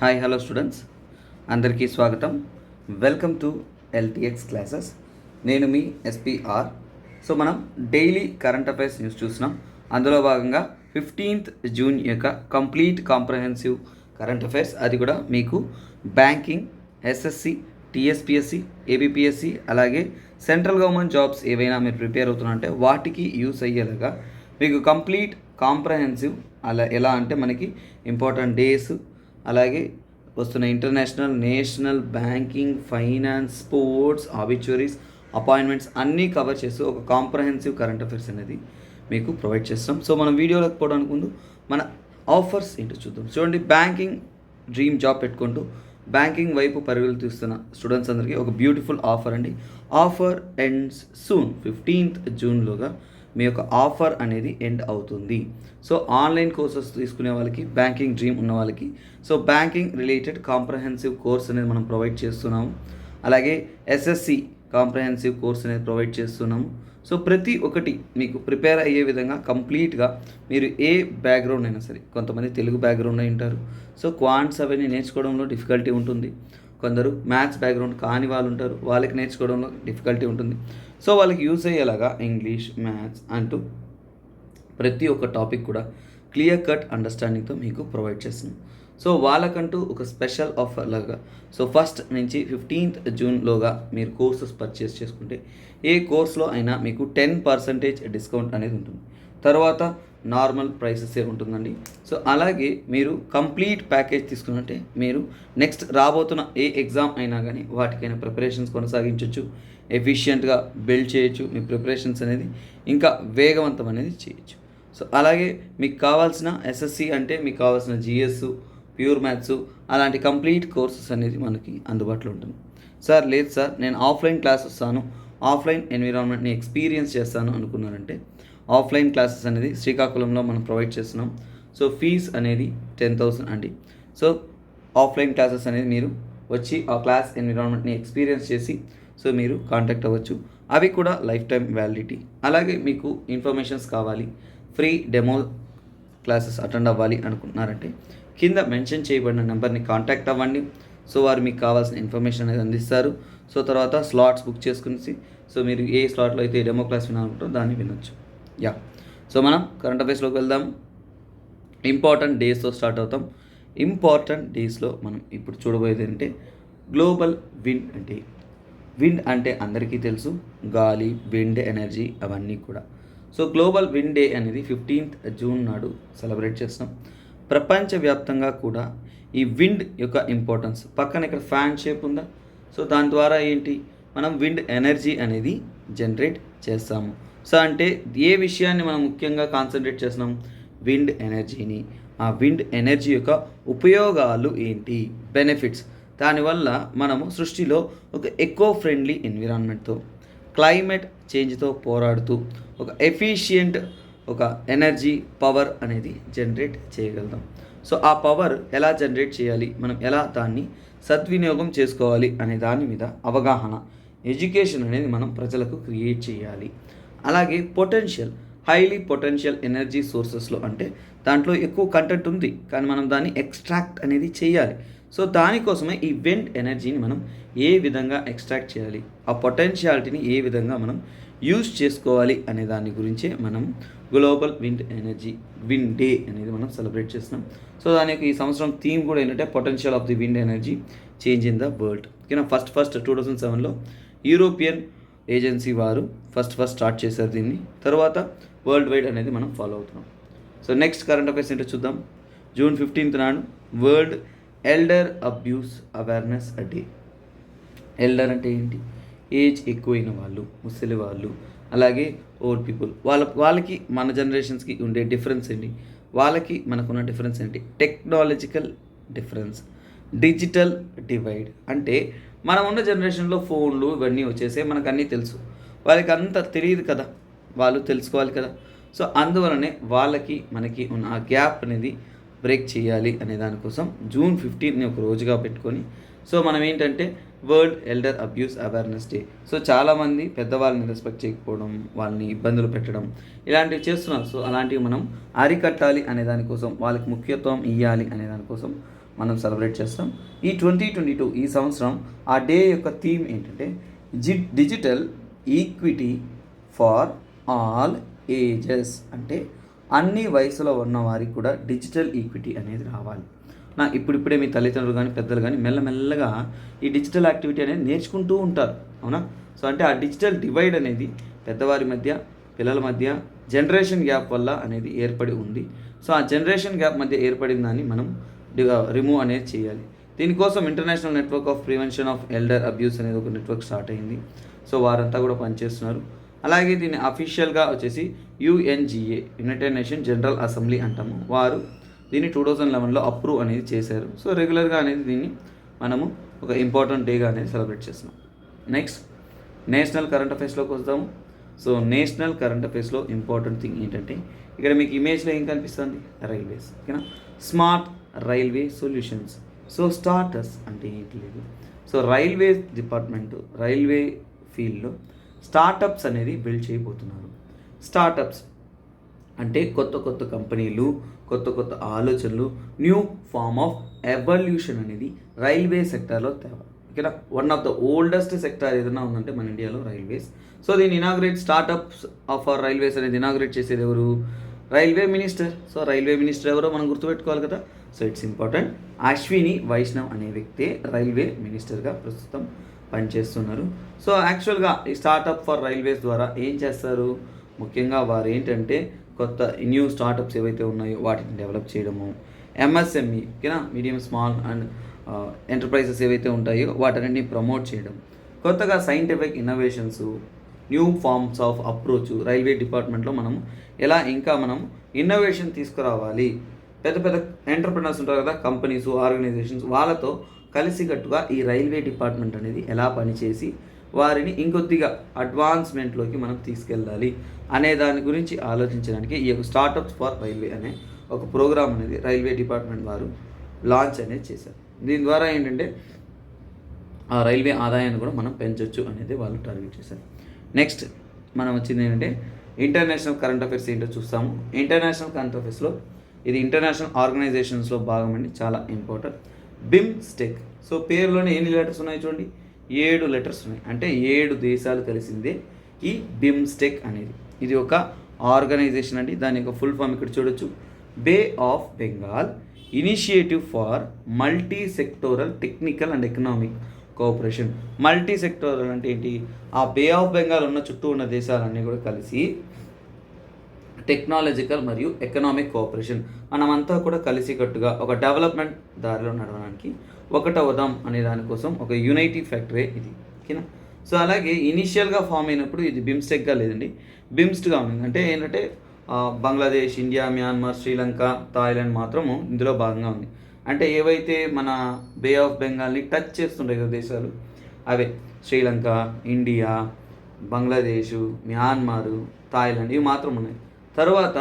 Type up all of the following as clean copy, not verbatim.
Hi hello students, అందరికీ స్వాగతం. Welcome to LTX classes. నేను మీ ఎస్పీఆర్. సో మనం డైలీ కరెంట్ అఫైర్స్ న్యూస్ చూస్తున్నాం. అందులో భాగంగా 15th జూన్ యొక్క కంప్లీట్ కాంప్రహెన్సివ్ కరెంట్ అఫైర్స్, అది కూడా మీకు బ్యాంకింగ్, ఎస్ఎస్సి, టీఎస్పిఎస్సి, ఏబిపిఎస్సి, అలాగే సెంట్రల్ గవర్నమెంట్ జాబ్స్ ఏవైనా మీరు ప్రిపేర్ అవుతున్నారంటే వాటికి యూస్ అయ్యేలాగా మీకు కంప్లీట్ కాంప్రహెన్సివ్. అలా ఎలా అంటే మనకి ఇంపార్టెంట్ డేస్, అలాగే వస్తున్న international, national, banking, finance, sports, obituaries, appointments అన్నీ కవర్ చేస్తూ ఒక కాంప్రహెన్సివ్ కరెంట్ అఫైర్స్ అనేది మీకు ప్రొవైడ్ చేస్తాం. సో మనం వీడియోలోకి పోవడానికి ముందు మన ఆఫర్స్ ఏంటో చూద్దాం. చూడండి, బ్యాంకింగ్ డ్రీమ్ జాబ్ పెట్టుకుంటూ బ్యాంకింగ్ వైపు పరుగులు తీస్తున్న స్టూడెంట్స్ అందరికీ ఒక బ్యూటిఫుల్ ఆఫర్ అండి. Offer ends soon. 15th జూన్లోగా మీ యొక్క ఆఫర్ అనేది ఎండ్ అవుతుంది. సో ఆన్లైన్ కోర్సెస్ తీసుకునే వాళ్ళకి, బ్యాంకింగ్ డ్రీమ్ ఉన్న వాళ్ళకి, so banking related comprehensive course అనేది మనం ప్రొవైడ్ చేస్తున్నాము. అలాగే ఎస్ఎస్సి కాంప్రహెన్సివ్ కోర్స్ అనేది ప్రొవైడ్ చేస్తున్నాము. సో ప్రతి ఒక్కటి మీకు ప్రిపేర్ అయ్యే విధంగా కంప్లీట్గా మీరు ఏ బ్యాక్గ్రౌండ్ అయినా సరే, కొంతమంది తెలుగు బ్యాక్గ్రౌండ్ అయి ఉంటారు, సో క్వాంట్స్ అవన్నీ నేర్చుకోవడంలో డిఫికల్టీ ఉంటుంది. కొందరు మ్యాథ్స్ బ్యాక్గ్రౌండ్ కాని వాళ్ళు ఉంటారు, వాళ్ళకి నేర్చుకోవడంలో డిఫికల్టీ ఉంటుంది. సో వాళ్ళకి యూజ్ అయ్యేలాగా ఇంగ్లీష్, మ్యాథ్స్ అంటూ ప్రతి ఒక్క టాపిక్ కూడా క్లియర్ కట్ అండర్స్టాండింగ్తో మీకు ప్రొవైడ్ చేస్తున్నాం. సో వాళ్ళకంటూ ఒక స్పెషల్ ఆఫర్ లాగా, సో ఫస్ట్ నుంచి 15th జూన్లోగా మీరు కోర్సెస్ పర్చేస్ చేసుకుంటే ఏ కోర్స్లో అయినా మీకు 10% డిస్కౌంట్ అనేది ఉంటుంది. తర్వాత నార్మల్ ప్రైసెసే ఉంటుందండి. సో అలాగే మీరు కంప్లీట్ ప్యాకేజ్ తీసుకున్నట్టే మీరు నెక్స్ట్ రాబోతున్న ఏ ఎగ్జామ్ అయినా కానీ వాటికైనా ప్రిపరేషన్స్ కొనసాగించవచ్చు, ఎఫిషియెంట్గా బిల్డ్ చేయొచ్చు, మీ ప్రిపరేషన్స్ అనేది ఇంకా వేగవంతం అనేది చేయొచ్చు. సో అలాగే మీకు కావాల్సిన ఎస్ఎస్సి అంటే మీకు కావాల్సిన జిఎస్, ప్యూర్ మ్యాథ్స్ అలాంటి కంప్లీట్ కోర్సెస్ అనేది మనకి అందుబాటులో ఉంటుంది. సార్ లేదు సార్, నేను ఆఫ్లైన్ క్లాస్ వస్తాను, ఆఫ్లైన్ ఎన్విరాన్మెంట్ని ఎక్స్పీరియన్స్ చేస్తాను అనుకున్నారంటే ఆఫ్లైన్ క్లాసెస్ అనేది శ్రీకాకుళంలో మనం ప్రొవైడ్ చేస్తున్నాం. సో ఫీజ్ అనేది 10,000 అండి. సో ఆఫ్లైన్ క్లాసెస్ అనేది మీరు వచ్చి ఆ క్లాస్ ఎన్విరాన్మెంట్ని ఎక్స్పీరియన్స్ చేసి సో మీరు కాంటాక్ట్ అవ్వచ్చు. అవి కూడా లైఫ్ టైం వ్యాలిడిటీ. అలాగే మీకు ఇన్ఫర్మేషన్స్ కావాలి, ఫ్రీ డెమో క్లాసెస్ అటెండ్ అవ్వాలి అనుకుంటున్నారంటే కింద మెన్షన్ చేయబడిన నెంబర్ని కాంటాక్ట్ అవ్వండి. సో వారు మీకు కావాల్సిన ఇన్ఫర్మేషన్ అనేది అందిస్తారు. సో తర్వాత స్లాట్స్ బుక్ చేసుకుని సో మీరు ఏ స్లాట్లో అయితే డెమో క్లాస్ వినాలనుకుంటారో దాన్ని వినొచ్చు. సో మనం కరెంట్ అఫైర్స్లోకి వెళ్దాం. ఇంపార్టెంట్ డేస్తో స్టార్ట్ అవుతాం. ఇంపార్టెంట్ డేస్లో మనం ఇప్పుడు చూడబోయేది అంటే గ్లోబల్ విండ్ డే. విండ్ అంటే అందరికీ తెలుసు, గాలి, విండ్ ఎనర్జీ అవన్నీ కూడా. సో గ్లోబల్ విండ్ డే అనేది 15th జూన్ నాడు సెలబ్రేట్ చేస్తాం. ప్రపంచవ్యాప్తంగా కూడా ఈ విండ్ యొక్క ఇంపార్టెన్స్, పక్కన ఇక్కడ ఫ్యాన్ షేప్ ఉందా, సో దాని ద్వారా ఏంటి మనం విండ్ ఎనర్జీ అనేది జనరేట్ చేస్తాము. సో అంటే ఏ విషయాన్ని మనం ముఖ్యంగా కాన్సన్ట్రేట్ చేస్తున్నాం, విండ్ ఎనర్జీని. ఆ విండ్ ఎనర్జీ యొక్క ఉపయోగాలు ఏంటి, బెనిఫిట్స్, దానివల్ల మనము సృష్టిలో ఒక ఎకో ఫ్రెండ్లీ ఎన్విరాన్మెంట్తో, క్లైమేట్ చేంజ్తో పోరాడుతూ ఒక ఎఫిషియంట్ ఒక ఎనర్జీ పవర్ అనేది జనరేట్ చేయగలుగుతాం. సో ఆ పవర్ ఎలా జనరేట్ చేయాలి, మనం ఎలా దాన్ని సద్వినియోగం చేసుకోవాలి అనే దాని మీద అవగాహన, ఎడ్యుకేషన్ అనేది మనం ప్రజలకు క్రియేట్ చేయాలి. అలాగే పొటెన్షియల్, హైలీ పొటెన్షియల్ ఎనర్జీ సోర్సెస్లో అంటే దాంట్లో ఎక్కువ కంటెంట్ ఉంది కానీ మనం దాన్ని ఎక్స్ట్రాక్ట్ అనేది చేయాలి. సో దానికోసమే ఈ విండ్ ఎనర్జీని మనం ఏ విధంగా ఎక్స్ట్రాక్ట్ చేయాలి, ఆ పొటెన్షియాలిటీని ఏ విధంగా మనం యూజ్ చేసుకోవాలి అనే దాని గురించే మనం global wind energy wind day అనేది మనం సెలబ్రేట్ చేస్తున్నాం. సో దానికి ఈ సంవత్సరం థీమ్ కూడా ఏంటంటే potential of the wind energy change in the world. ఓకేనా, ఫస్ట్ 2007లో యూరోపియన్ ఏజెన్సీ వారు ఫస్ట్ స్టార్ట్ చేశారు దీన్ని. తర్వాత వరల్డ్ వైడ్ అనేది మనం ఫాలో అవుతున్నాం. సో నెక్స్ట్ కరెంట్ అఫైర్స్ ఏంటో చూద్దాం. జూన్ 15th నాడు world elder abuse awareness day. Elder అంటే ఏంటి, ఏజ్ ఎక్కువైన వాళ్ళు, ముసలి వాళ్ళు, అలాగే ఓల్డ్ పీపుల్. వాళ్ళకి మన జనరేషన్స్కి ఉండే డిఫరెన్స్ ఏంటి, వాళ్ళకి మనకున్న డిఫరెన్స్ ఏంటి, టెక్నాలజికల్ డిఫరెన్స్, డిజిటల్ డివైడ్. అంటే మనం ఉన్న జనరేషన్లో ఫోన్లు ఇవన్నీ వచ్చేసే మనకు అన్నీ తెలుసు, వాళ్ళకి అంత తెలియదు కదా, వాళ్ళు తెలుసుకోవాలి కదా. సో అందువలనే వాళ్ళకి మనకి ఉన్న ఆ గ్యాప్ అనేది బ్రేక్ చేయాలి అనే దానికోసం జూన్ 15th ఒక రోజుగా పెట్టుకొని సో మనం ఏంటంటే world elder abuse awareness day. So చాలామంది పెద్దవాళ్ళని రెస్పెక్ట్ చేయకపోవడం, వాళ్ళని ఇబ్బందులు పెట్టడం ఇలాంటివి చేస్తున్నారు. సో అలాంటివి మనం అరికట్టాలి అనే దానికోసం, వాళ్ళకి ముఖ్యత్వం ఇవ్వాలి అనే దానికోసం మనం సెలబ్రేట్ చేస్తాం. ఈ 2022 ఈ సంవత్సరం ఆ డే యొక్క థీమ్ ఏంటంటే digital equity far all ages. అంటే అన్ని వయసులో ఉన్న వారికి కూడా డిజిటల్ ఈక్విటీ అనేది రావాలి. ఇప్పుడిప్పుడే మీ తల్లిదండ్రులు కానీ పెద్దలు కానీ మెల్లమెల్లగా ఈ డిజిటల్ యాక్టివిటీ అనేది నేర్చుకుంటూ ఉంటారు, అవునా? సో అంటే ఆ డిజిటల్ డివైడ్ అనేది పెద్దవారి మధ్య పిల్లల మధ్య జనరేషన్ గ్యాప్ వల్ల అనేది ఏర్పడి ఉంది. సో ఆ జనరేషన్ గ్యాప్ మధ్య ఏర్పడిన దాన్ని మనం రిమూవ్ అనేది చేయాలి. దీనికోసం international network of prevention of elder abuse అనేది ఒక నెట్వర్క్ స్టార్ట్ అయింది. సో వారంతా కూడా పనిచేస్తున్నారు. అలాగే దీన్ని అఫీషియల్గా వచ్చేసి UNGA, United nation general assembly అంటాము, వారు దీన్ని 2011లో అప్రూవ్ అనేది చేశారు. సో రెగ్యులర్గా అనేది దీన్ని మనము ఒక ఇంపార్టెంట్ డేగా అనేది సెలబ్రేట్ చేస్తున్నాం. నెక్స్ట్ నేషనల్ కరెంట్ అఫైర్స్లోకి వస్తాము. సో నేషనల్ కరెంట్ అఫైర్స్లో ఇంపార్టెంట్ థింగ్ ఏంటంటే ఇక్కడ మీకు ఇమేజ్లో ఏం కనిపిస్తుంది? రైల్వేస్, ఓకేనా? Smart railway solutions. So starters అంటే ఏంటి లేదు. సో రైల్వే డిపార్ట్మెంట్ రైల్వే ఫీల్డ్లో స్టార్టప్స్ అనేది బిల్డ్ చేయబోతున్నారు. స్టార్టప్స్ అంటే కొత్త కొత్త కంపెనీలు, కొత్త కొత్త ఆలోచనలు, న్యూ ఫార్మ్ ఆఫ్ ఎవల్యూషన్ అనేది రైల్వే సెక్టార్లో తేవాలి. ఓకేనా? One of the oldest sector ఏదైనా ఉందంటే మన ఇండియాలో రైల్వేస్. సో దీన్ని inaugurate startups of our railways అనేది ఇనాగ్రేట్ చేసేది ఎవరు? Railway minister. So railway minister ఎవరో మనం గుర్తుపెట్టుకోవాలి కదా. So it's important. Ashwini Vaishnaw అనే వ్యక్తే రైల్వే మినిస్టర్గా ప్రస్తుతం పనిచేస్తున్నారు. సో యాక్చువల్గా ఈ స్టార్టప్ ఫర్ రైల్వేస్ ద్వారా ఏం చేస్తారు? ముఖ్యంగా వారు ఏంటంటే కొత్త న్యూ స్టార్టప్స్ ఏవైతే ఉన్నాయో వాటిని డెవలప్ చేయడము, ఎంఎస్ఎంఈ, ఓకేనా, మీడియం స్మాల్ అండ్ ఎంటర్ప్రైజెస్ ఏవైతే ఉంటాయో వాటన్నిటిని ప్రమోట్ చేయడం, కొత్తగా scientific innovations, new forms of approach railway డిపార్ట్మెంట్లో మనం ఎలా ఇంకా మనం ఇన్నోవేషన్ తీసుకురావాలి. పెద్ద పెద్ద ఎంటర్ప్రినర్స్ ఉంటారు కదా, కంపెనీస్, ఆర్గనైజేషన్స్, వాళ్ళతో కలిసికట్టుగా ఈ రైల్వే డిపార్ట్మెంట్ అనేది ఎలా పనిచేసి వారిని ఇంకొద్దిగా అడ్వాన్స్మెంట్లోకి మనం తీసుకెళ్ళాలి అనే దాని గురించి ఆలోచించడానికి ఈ యొక్క స్టార్టప్స్ ఫర్ రైల్వే అనే ఒక ప్రోగ్రామ్ అనేది రైల్వే డిపార్ట్మెంట్ వారు లాంచ్ అనేది చేశారు. దీని ద్వారా ఏంటంటే ఆ రైల్వే ఆదాయాన్ని కూడా మనం పెంచవచ్చు అనేది వాళ్ళు టార్గెట్ చేశారు. నెక్స్ట్ మనం వచ్చింది ఏంటంటే ఇంటర్నేషనల్ కరెంట్ అఫైర్స్ ఏంటో చూస్తాము. ఇంటర్నేషనల్ కరెంట్ అఫైర్స్లో ఇది ఇంటర్నేషనల్ ఆర్గనైజేషన్స్లో భాగం అండి, చాలా ఇంపార్టెంట్. బిమ్స్టెక్. సో పేరులోనే ఎన్ని లెటర్స్ ఉన్నాయి చూడండి, 7 లెటర్స్ ఉన్నాయి. అంటే 7 దేశాలు కలిసిందే ఈ బిమ్స్టెక్ అనేది. ఇది ఒక ఆర్గనైజేషన్ అండి. దాని యొక్క ఫుల్ ఫామ్ ఇక్కడ చూడొచ్చు. Bay of Bengal initiative for multi sectoral technical and economic cooperation. Multi sectoral అంటే ఏంటి? ఆ బే ఆఫ్ బెంగాల్ ఉన్న చుట్టూ ఉన్న దేశాలన్నీ కూడా కలిసి టెక్నాలజికల్ మరియు ఎకనామిక్ కోఆపరేషన్, మనమంతా కూడా కలిసికట్టుగా ఒక డెవలప్మెంట్ దారిలో నడవడానికి ఒకటవుదాం అనే దానికోసం ఒక యునైటీ ఫ్యాక్టరీ ఇది, ఓకేనా? సో అలాగే ఇనీషియల్గా ఫామ్ అయినప్పుడు ఇది బిమ్స్టెక్గా లేదండి, బిమ్స్ట్గా ఉంది. అంటే ఏంటంటే Bangladesh, India, Myanmar, Sri Lanka, Thailand మాత్రము ఇందులో భాగంగా ఉంది. అంటే ఏవైతే మన బే ఆఫ్ బెంగాల్ని టచ్ చేస్తుంటాయి కదా దేశాలు, అవే Sri Lanka, India, Bangladesh, Myanmar, Thailand ఇవి మాత్రం ఉన్నాయి. తర్వాత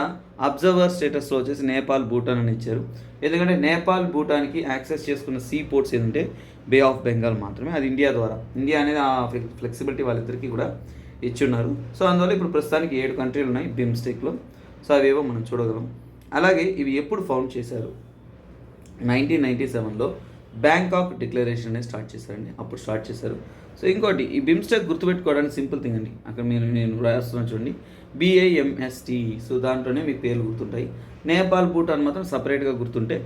అబ్జర్వర్ స్టేటస్లో వచ్చేసి నేపాల్, భూటాన్ అని ఇచ్చారు. ఎందుకంటే నేపాల్, భూటాన్కి యాక్సెస్ చేసుకున్న సీ పోర్ట్స్ ఏంటంటే బే ఆఫ్ బెంగాల్ మాత్రమే. అది ఇండియా ద్వారా, ఇండియా అనేది ఆ ఫ్లెక్సిబిలిటీ వాళ్ళిద్దరికీ కూడా ఇచ్చున్నారు. సో అందువల్ల ఇప్పుడు ప్రస్తుతానికి 7 కంట్రీలు ఉన్నాయి బిమ్స్టెక్లో. సో అవేవో మనం చూడగలం. అలాగే ఇవి ఎప్పుడు ఫౌండ్ చేశారు? 1997లో బ్యాంకాక్ డిక్లరేషన్ అనేది స్టార్ట్ చేశారండి, అప్పుడు స్టార్ట్ చేశారు. సో ఇంకోటి ఈ బిమ్స్టెక్ గుర్తుపెట్టుకోవడానికి సింపుల్ థింగ్ అండి. అక్కడ నేను రాస్తున్నాను చూడండి, BIMST. సో దాంట్లోనే మీ పేర్లు గుర్తుంటాయి. నేపాల్, భూటాన్ మాత్రం సపరేట్గా గుర్తుంటే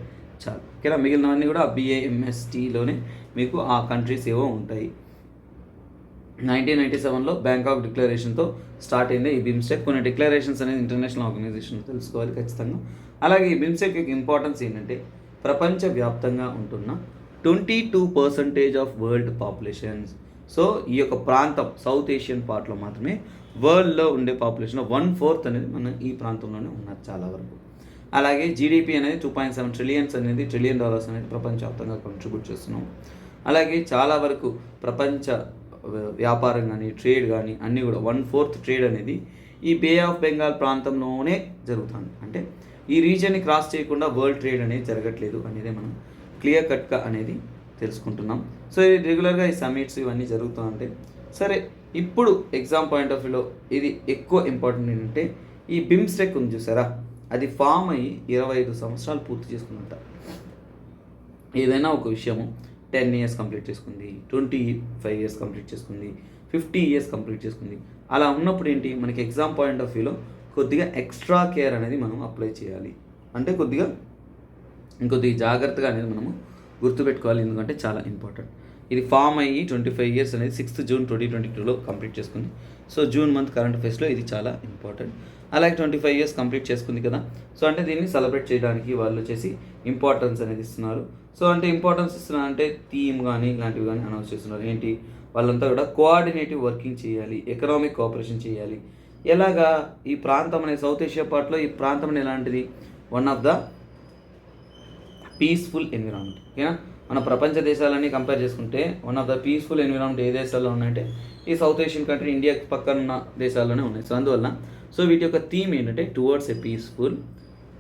చాలు, ఓకేనా? మిగిలినవన్నీ కూడా BIMSTలోనే మీకు ఆ కంట్రీస్ ఏవో ఉంటాయి. 1997లో బ్యాంకాక్ డిక్లరేషన్తో స్టార్ట్ అయింది ఈ బిమ్స్టెక్. కొన్ని డిక్లరేషన్స్ అనేది ఇంటర్నేషనల్ ఆర్గనైజేషన్ తెలుసుకోవాలి ఖచ్చితంగా. అలాగే ఈ బిమ్స్టెక్ యొక్క ఇంపార్టెన్స్ ఏంటంటే ప్రపంచవ్యాప్తంగా ఉంటున్న 22% ఆఫ్ వరల్డ్ పాపులేషన్స్. సో ఈ యొక్క ప్రాంతం సౌత్ ఏషియన్ పార్ట్లో మాత్రమే వరల్డ్లో ఉండే పాపులేషన్లో 1/4 అనేది మన ఈ ప్రాంతంలోనే ఉన్నారు చాలా వరకు. అలాగే జీడిపి అనేది 2.7 ట్రిలియన్స్ అనేది $1 trillion అనేది ప్రపంచవ్యాప్తంగా కాంట్రిబ్యూట్ చేస్తున్నాం. అలాగే చాలా వరకు ప్రపంచ వ్యాపారం కానీ ట్రేడ్ కానీ అన్నీ కూడా 1/4 ట్రేడ్ అనేది ఈ బే ఆఫ్ బెంగాల్ ప్రాంతంలోనే జరుగుతుంది. అంటే ఈ రీజియన్ని క్రాస్ చేయకుండా వరల్డ్ ట్రేడ్ అనేది జరగట్లేదు అనేది మనం క్లియర్ కట్గా అనేది తెలుసుకుంటున్నాం. సో ఇది రెగ్యులర్గా ఈ సమిట్స్ ఇవన్నీ జరుగుతూ ఉంటాయి. సరే, ఇప్పుడు ఎగ్జామ్ పాయింట్ ఆఫ్ వ్యూలో ఇది ఎక్కువ ఇంపార్టెంట్ ఏంటంటే ఈ బిమ్స్టెక్ ఉంది చూసారా, అది ఫామ్ అయ్యి 25 సంవత్సరాలు పూర్తి చేసుకున్నట్ట. ఏదైనా ఒక విషయము 10 ఇయర్స్ కంప్లీట్ చేసుకుంది, 25 ఇయర్స్ కంప్లీట్ చేసుకుంది, 50 ఇయర్స్ కంప్లీట్ చేసుకుంది. అలా ఉన్నప్పుడు ఏంటి, మనకి ఎగ్జామ్ పాయింట్ ఆఫ్ వ్యూలో కొద్దిగా ఎక్స్ట్రా కేర్ అనేది మనం అప్లై చేయాలి. అంటే ఇంకొద్దిగా జాగ్రత్తగా అనేది మనము గుర్తుపెట్టుకోవాలి, ఎందుకంటే చాలా ఇంపార్టెంట్. ఇది ఫామ్ అయ్యి 25 ఇయర్స్ అనేది 6th జూన్ 2022లో కంప్లీట్ చేసుకుంది. సో జూన్ మంత్ కరెంట్ అఫైర్స్లో ఇది చాలా ఇంపార్టెంట్. అలాగే 25 ఇయర్స్ కంప్లీట్ చేసుకుంది కదా, సో అంటే దీన్ని సెలబ్రేట్ చేయడానికి వాళ్ళు వచ్చేసి ఇంపార్టెన్స్ అనేది ఇస్తున్నారు. సో అంటే ఇంపార్టెన్స్ ఇస్తున్నారు అంటే థీమ్ కానీ ఇలాంటివి కానీ అనౌన్స్ చేస్తున్నారు. ఏంటి, వాళ్ళంతా కూడా కోఆర్డినేటివ్ వర్కింగ్ చేయాలి, ఎకనామిక్ కోఆపరేషన్ చేయాలి. ఎలాగా, ఈ ప్రాంతం అనేది సౌత్ ఏషియా పార్ట్లో ఈ ప్రాంతం ఎలాంటిది, one of the peaceful environment. ఓకేనా, మన ప్రపంచ దేశాలన్నీ కంపేర్ చేసుకుంటే one of the peaceful environment ఏ దేశాల్లో ఉన్నాయంటే ఈ సౌత్ ఏషియన్ కంట్రీ, ఇండియాకి పక్కన ఉన్న దేశాల్లోనే ఉన్నాయి. సో అందువల్ల వీటి యొక్క థీమ్ ఏంటంటే towards a peaceful,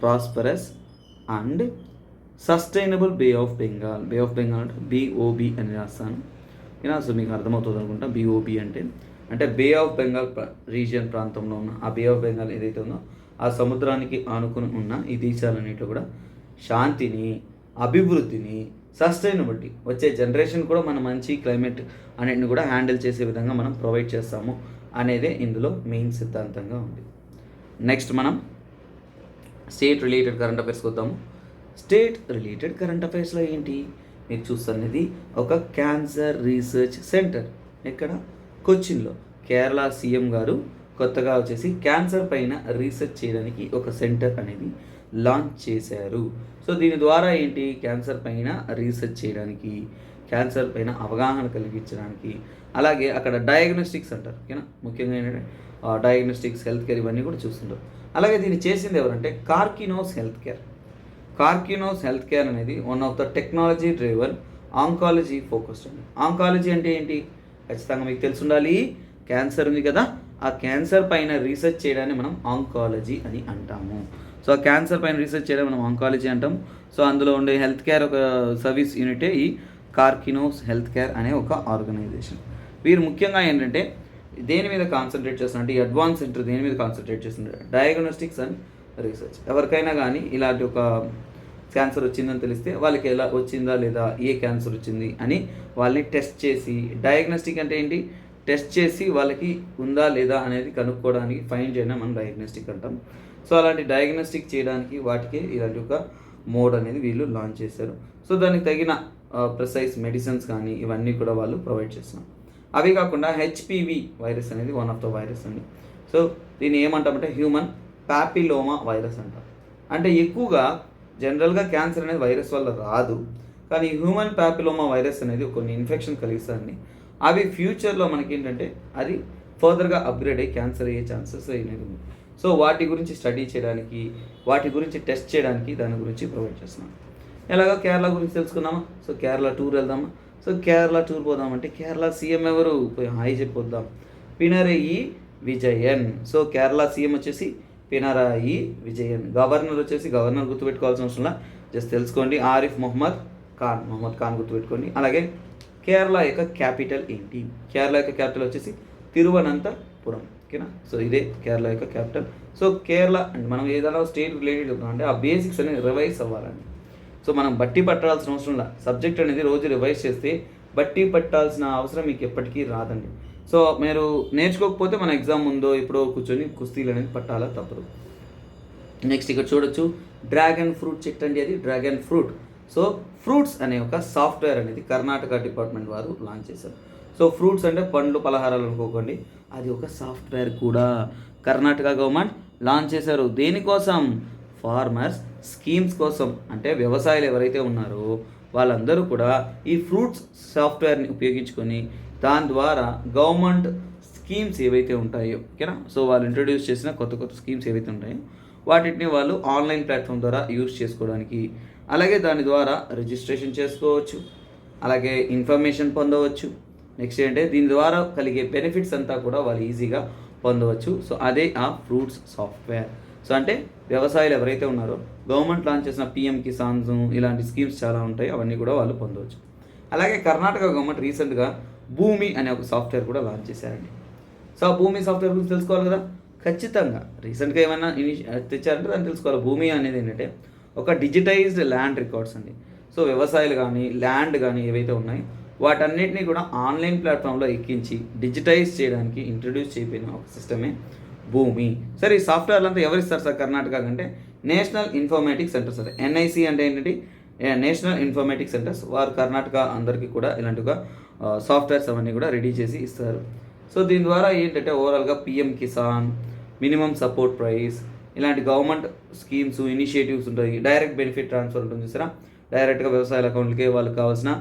prosperous and sustainable bay of Bengal. Bay of Bengal అంటే BOB అని రాస్తాను. ఓకేనా, సో మీకు అర్థమవుతుంది అనుకుంటా. BOB అంటే బే ఆఫ్ బెంగాల్ రీజియన్ ప్రాంతంలో ఉన్న ఆ బే ఆఫ్ బెంగాల్ ఏదైతే ఉందో ఆ సముద్రానికి ఆనుకుని ఉన్న ఈ దేశాలన్నింటిలో కూడా శాంతిని, అభివృద్ధిని, సస్టైనబిలిటీ, వచ్చే జనరేషన్ కూడా మన మంచి క్లైమేట్ అన్నిటిని కూడా హ్యాండిల్ చేసే విధంగా మనం ప్రొవైడ్ చేస్తాము అనేదే ఇందులో మెయిన్ సిద్ధాంతంగా ఉంది. నెక్స్ట్ మనం స్టేట్ రిలేటెడ్ కరెంట్ అఫైర్స్కి వద్దాము. స్టేట్ రిలేటెడ్ కరెంట్ అఫైర్స్లో ఏంటి మీరు చూస్తున్నది, ఒక క్యాన్సర్ రీసెర్చ్ సెంటర్. ఎక్కడ, కొచ్చిన్లో. కేరళ సీఎం గారు కొత్తగా వచ్చేసి క్యాన్సర్ పైన రీసెర్చ్ చేయడానికి ఒక సెంటర్ అనేది లాంచ్ చేశారు. సో దీని ద్వారా ఏంటి, క్యాన్సర్ పైన రీసెర్చ్ చేయడానికి, క్యాన్సర్ పైన అవగాహన కలిగించడానికి, అలాగే అక్కడ డయాగ్నోస్టిక్స్ అంటారు. ఓకేనా, ముఖ్యంగా ఏంటంటే డయాగ్నోస్టిక్స్, హెల్త్ కేర్ ఇవన్నీ కూడా చూస్తుంటారు. అలాగే దీన్ని చేసింది ఎవరంటే కార్కినోస్ హెల్త్ కేర్. కార్కినోస్ హెల్త్ కేర్ అనేది one of the technology driven oncology focused అండి. ఆంకాలజీ అంటే ఏంటి, ఖచ్చితంగా మీకు తెలిసి ఉండాలి. క్యాన్సర్ ఉంది కదా, ఆ క్యాన్సర్ పైన రీసెర్చ్ చేయడాన్ని మనం ఆంకాలజీ అని అంటాము. సో ఆ క్యాన్సర్ పైన రీసెర్చ్ చేయడం మనం ఆంకాలజీ అంటాం. సో అందులో ఉండే హెల్త్ కేర్ ఒక సర్వీస్ యూనిటే ఈ కార్కినోస్ హెల్త్ కేర్ అనే ఒక ఆర్గనైజేషన్. వీరు ముఖ్యంగా ఏంటంటే దేని మీద కాన్సన్ట్రేట్ చేస్తున్నారు అంటే, ఈ అడ్వాన్స్ సెంటర్ దేని మీద కాన్సన్ట్రేట్ చేస్తున్నారు, డయాగ్నోస్టిక్స్ అండ్ రీసెర్చ్. ఎవరికైనా కానీ ఇలాంటి ఒక క్యాన్సర్ వచ్చిందని తెలిస్తే వాళ్ళకి ఎలా వచ్చిందా లేదా, ఏ క్యాన్సర్ వచ్చింది అని వాళ్ళని టెస్ట్ చేసి, డయాగ్నోస్టిక్ అంటే ఏంటి, టెస్ట్ చేసి వాళ్ళకి ఉందా లేదా అనేది కనుక్కోవడానికి ఫైండ్ చేయడం మనం డయాగ్నోస్టిక్ అంటాం. సో అలాంటి డయాగ్నోస్టిక్ చేయడానికి వాటికి ఇలాంటి ఒక మోడ్ అనేది వీళ్ళు లాంచ్ చేశారు. సో దానికి తగిన ప్రిసైజ్ మెడిసిన్స్ కానీ ఇవన్నీ కూడా వాళ్ళు ప్రొవైడ్ చేస్తున్నారు. అవి కాకుండా HPV వైరస్ అనేది వన్ ఆఫ్ ద వైరస్ అండి. సో దీన్ని ఏమంటామంటే హ్యూమన్ ప్యాపిలోమా వైరస్ అంటాం. అంటే ఎక్కువగా జనరల్గా క్యాన్సర్ అనేది వైరస్ వల్ల రాదు, కానీ హ్యూమన్ ప్యాపిలోమా వైరస్ అనేది కొన్ని ఇన్ఫెక్షన్ కలిగిస్తుంది. అవి ఫ్యూచర్లో మనకి ఏంటంటే అది ఫర్దర్గా అప్గ్రేడ్ అయ్యి క్యాన్సర్ అయ్యే ఛాన్సెస్ అనేది ఉంది. సో వాటి గురించి స్టడీ చేయడానికి, వాటి గురించి టెస్ట్ చేయడానికి దాని గురించి ప్రొవైడ్ చేస్తున్నాం. ఎలాగో కేరళ గురించి తెలుసుకుందామా. సో కేరళ టూర్ వెళ్దామా. సో కేరళ టూర్ పోదామంటే కేరళ సీఎం ఎవరు, పోయి హాయ్ చెప్పొద్దాం, పినరయి విజయన్. సో కేరళ సీఎం వచ్చేసి పినరాయి విజయన్. గవర్నర్ వచ్చేసి, గవర్నర్ గుర్తుపెట్టుకోవాల్సిన అవసరం జస్ట్ తెలుసుకోండి, ఆరిఫ్ మొహమ్మద్ ఖాన్ గుర్తుపెట్టుకోండి. అలాగే కేరళ యొక్క క్యాపిటల్ ఏంటి, కేరళ యొక్క క్యాపిటల్ వచ్చేసి తిరువనంతపురం. ఓకేనా, సో ఇదే కేరళ యొక్క క్యాపిటల్. సో కేరళ అంటే మనం ఏదైనా స్టేట్ రిలేటెడ్ అంటే ఆ బేసిక్స్ అనేది రివైజ్ అవ్వాలండి. సో మనం బట్టి పట్టాల్సిన అవసరం లేదు, సబ్జెక్ట్ అనేది రోజు రివైజ్ చేస్తే బట్టి పట్టాల్సిన అవసరం మీకు ఎప్పటికీ రాదండి. సో మీరు నేర్చుకోకపోతే మన ఎగ్జామ్ ఉందో ఎప్పుడో కూర్చొని కుస్తీలు అనేది పట్టాలా తప్పదు. నెక్స్ట్ ఇక్కడ చూడొచ్చు, డ్రాగన్ ఫ్రూట్ చెట్టు అండి, అది డ్రాగన్ ఫ్రూట్. సో ఫ్రూట్స్ అనే ఒక సాఫ్ట్వేర్ అనేది కర్ణాటక డిపార్ట్మెంట్ వారు లాంచ్ చేశారు. సో ఫ్రూట్స్ అంటే పండ్లు, పలహారాలు అనుకోకండి, అది ఒక సాఫ్ట్వేర్ కూడా కర్ణాటక గవర్నమెంట్ లాంచ్ చేశారు. దేనికోసం, ఫార్మర్స్ స్కీమ్స్ కోసం. అంటే వ్యవసాయాలు ఎవరైతే ఉన్నారో వాళ్ళందరూ కూడా ఈ ఫ్రూట్స్ సాఫ్ట్వేర్ని ఉపయోగించుకొని దాని ద్వారా గవర్నమెంట్ స్కీమ్స్ ఏవైతే ఉంటాయో, ఓకేనా, సో వాళ్ళు ఇంట్రొడ్యూస్ చేసిన కొత్త కొత్త స్కీమ్స్ ఏవైతే ఉంటాయో వాటిని వాళ్ళు ఆన్లైన్ ప్లాట్ఫామ్ ద్వారా యూజ్ చేసుకోవడానికి, అలాగే దాని ద్వారా రిజిస్ట్రేషన్ చేసుకోవచ్చు, అలాగే ఇన్ఫర్మేషన్ పొందవచ్చు. నెక్స్ట్ ఏంటంటే దీని ద్వారా కలిగే బెనిఫిట్స్ అంతా కూడా వాళ్ళు ఈజీగా పొందవచ్చు. సో అదే ఆ ఫ్రూట్స్ సాఫ్ట్వేర్. సో అంటే వ్యవసాయాలు ఎవరైతే ఉన్నారో గవర్నమెంట్ లాంచ్ చేసిన PM కిసాన్స్ ఇలాంటి స్కీమ్స్ చాలా ఉంటాయి, అవన్నీ కూడా వాళ్ళు పొందవచ్చు. అలాగే కర్ణాటక గవర్నమెంట్ రీసెంట్గా భూమి అనే ఒక సాఫ్ట్వేర్ కూడా లాంచ్ చేశారండి. సో ఆ భూమి సాఫ్ట్వేర్ గురించి తెలుసుకోవాలి కదా, ఖచ్చితంగా రీసెంట్గా ఏమైనా తెచ్చారంటే దాన్ని తెలుసుకోవాలి. భూమి అనేది ఏంటంటే ఒక డిజిటైజ్డ్ ల్యాండ్ రికార్డ్స్ అండి. సో వ్యవసాయాలు కానీ ల్యాండ్ కానీ ఏవైతే ఉన్నాయో వాటన్నిటిని కూడా ఆన్లైన్ ప్లాట్ఫామ్లో ఎక్కించి డిజిటైజ్ చేయడానికి ఇంట్రడ్యూస్ చేయబడిన ఒక సిస్టమే భూమి. సరే ఈ సాఫ్ట్వేర్లు అంతా ఎవరిస్తారు సార్ కర్ణాటక అంటే national informatic centres. Sir NIC అంటే ఏంటంటే నేషనల్ ఇన్ఫర్మేటిక్ సెంటర్స్. వారు కర్ణాటక అందరికీ కూడా ఇలాంటిగా సాఫ్ట్వేర్స్ అవన్నీ కూడా రెడీ చేసి ఇస్తారు. సో దీని ద్వారా ఏంటంటే ఓవరాల్గా PM Kisan, minimum support price, ఇలాంటి గవర్నమెంట్ స్కీమ్స్ ఇనిషియేటివ్స్ ఉంటాయి. డైరెక్ట్ బెనిఫిట్ ట్రాన్స్ఫర్ ఉంటుంది చూసారా, డైరెక్ట్గా వ్యవసాయ అకౌంట్లకే వాళ్ళకి కావాల్సిన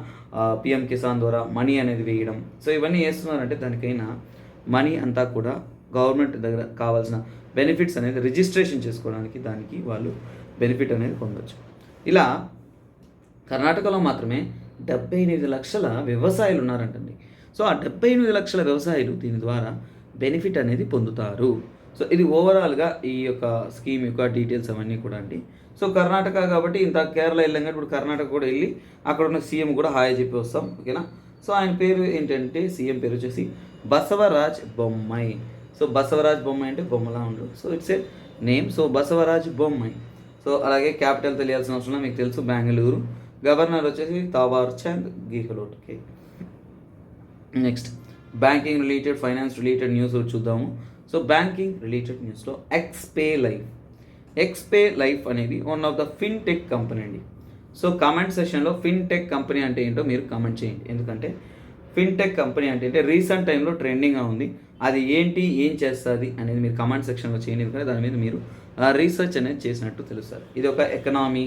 పిఎం కిసాన్ ద్వారా మనీ అనేది వేయడం. సో ఇవన్నీ వేస్తున్నారంటే దానికైనా మనీ అంతా కూడా గవర్నమెంట్ దగ్గర కావాల్సిన బెనిఫిట్స్ అనేది రిజిస్ట్రేషన్ చేసుకోవడానికి దానికి వాళ్ళు బెనిఫిట్ అనేది పొందొచ్చు. ఇలా కర్ణాటకలో మాత్రమే 78 లక్షల వ్యవసాయులు ఉన్నారంటండి. సో ఆ 78 లక్షల వ్యవసాయులు దీని ద్వారా బెనిఫిట్ అనేది పొందుతారు. సో ఇది ఓవరాల్గా ఈ యొక్క స్కీమ్ యొక్క డీటెయిల్స్ అవన్నీ కూడా అండి. సో కర్ణాటక కాబట్టి ఇంత కేరళ వెళ్ళాం కానీ ఇప్పుడు కర్ణాటక కూడా వెళ్ళి అక్కడ ఉన్న సీఎం కూడా హాయ్ చెప్పి వస్తాం, ఓకేనా. సో ఆయన పేరు ఏంటంటే సీఎం పేరు వచ్చేసి బసవరాజ్ బొమ్మాయి. సో బసవరాజ్ బొమ్మాయి అంటే బొమ్మలా ఉండరు. So it's a name. So Basavaraj Bommai. So అలాగే క్యాపిటల్ తెలియాల్సిన అవసరం మీకు తెలుసు, బెంగళూరు. గవర్నర్ వచ్చేసి Thawar Chand Gehlot. Okay, next banking related finance related news చూద్దాము. సో బ్యాంకింగ్ రిలేటెడ్ న్యూస్లో ఎక్స్పే లైఫ్ అనేది one of the fintech company అండి. సో కామెంట్ సెషన్లో ఫిన్టెక్ కంపెనీ అంటే ఏంటో మీరు కామెంట్ చేయండి. ఎందుకంటే ఫిన్టెక్ కంపెనీ అంటే రీసెంట్ టైంలో ట్రెండింగ్గా ఉంది. అది ఏంటి, ఏం చేస్తుంది అనేది మీరు కామెంట్ సెక్షన్లో చేయండి. ఎందుకంటే దాని మీద మీరు రీసెర్చ్ అనేది చేసినట్టు తెలుస్తారు. ఇది ఒక economy